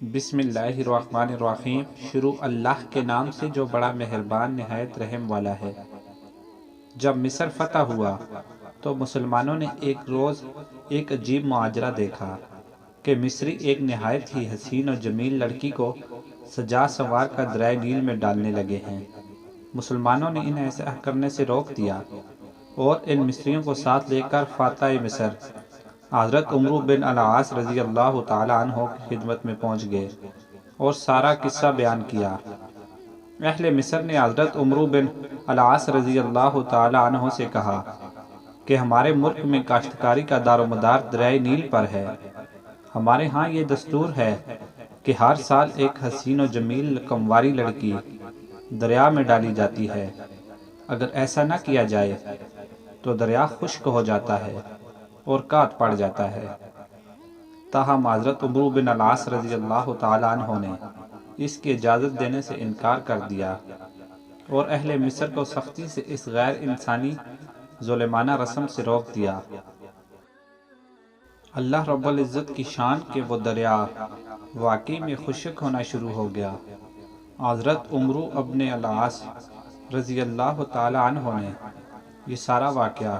بسم اللہ الرحمن الرحیم۔ شروع اللہ کے نام سے جو بڑا مہربان نہایت رحم والا ہے۔ جب مصر فتح ہوا تو مسلمانوں نے ایک روز ایک عجیب معاجرہ دیکھا کہ مصری ایک نہایت ہی حسین و جمیل لڑکی کو سجا سنوار کر دریائے نیل میں ڈالنے لگے ہیں۔ مسلمانوں نے انہیں ایسا کرنے سے روک دیا اور ان مصریوں کو ساتھ لے کر فاتح مصر حضرت عمرو بن العاص رضی اللہ تعالیٰ عنہ کی خدمت میں پہنچ گئے اور سارا قصہ بیان کیا۔ اہل مصر نے حضرت عمرو بن العاص رضی اللہ تعالیٰ عنہ سے کہا کہ ہمارے ملک میں کاشتکاری کا دار و مدار دریائے نیل پر ہے۔ ہمارے ہاں یہ دستور ہے کہ ہر سال ایک حسین و جمیل کنواری لڑکی دریا میں ڈالی جاتی ہے۔ اگر ایسا نہ کیا جائے تو دریا خشک ہو جاتا ہے اور کاٹ پڑ جاتا ہے۔ تاہم حضرت عمرو بن العاص رضی اللہ تعالیٰ عنہ نے اس کی اجازت دینے سے انکار کر دیا اور اہل مصر کو سختی سے اس غیر انسانی ظالمانہ رسم سے روک دیا۔ اللہ رب العزت کی شان کہ وہ دریا واقعی میں خشک ہونا شروع ہو گیا۔ حضرت عمرو ابن العاص رضی اللہ تعالیٰ عنہ نے یہ سارا واقعہ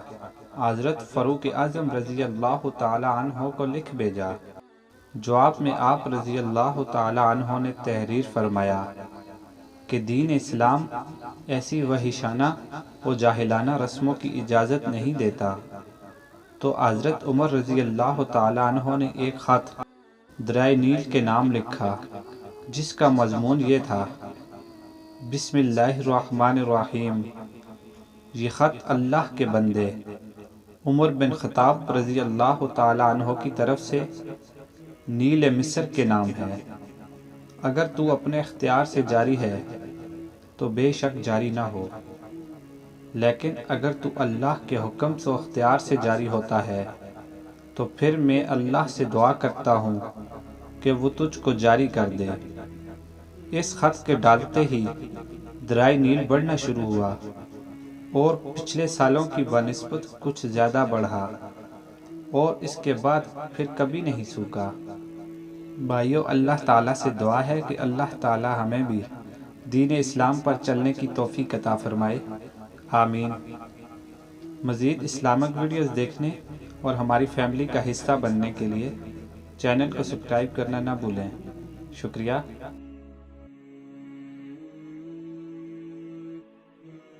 حضرت فاروق اعظم رضی اللہ تعالیٰ عنہ کو لکھ بھیجا۔ جواب میں آپ رضی اللہ تعالیٰ عنہ نے تحریر فرمایا کہ دین اسلام ایسی وحشیانہ و جاہلانہ رسموں کی اجازت نہیں دیتا۔ تو حضرت عمر رضی اللہ تعالیٰ عنہ نے ایک خط دریائے نیل کے نام لکھا جس کا مضمون یہ تھا: بسم اللہ الرحمن الرحیم۔ یہ خط اللہ کے بندے عمر بن خطاب رضی اللہ تعالیٰ عنہ کی طرف سے نیل مصر کے نام ہے۔ اگر تو اپنے اختیار سے جاری ہے تو بے شک جاری نہ ہو، لیکن اگر تو اللہ کے حکم سے اختیار سے جاری ہوتا ہے تو پھر میں اللہ سے دعا کرتا ہوں کہ وہ تجھ کو جاری کر دے۔ اس خط کے ڈالتے ہی دریائے نیل بڑھنا شروع ہوا اور پچھلے سالوں کی بنسبت کچھ زیادہ بڑھا اور اس کے بعد پھر کبھی نہیں سوکھا۔ بھائیو، اللہ تعالیٰ سے دعا ہے کہ اللہ تعالیٰ ہمیں بھی دین اسلام پر چلنے کی توفیق عطا فرمائے، آمین۔ مزید اسلامک ویڈیوز دیکھنے اور ہماری فیملی کا حصہ بننے کے لیے چینل کو سبسکرائب کرنا نہ بھولیں۔ شکریہ۔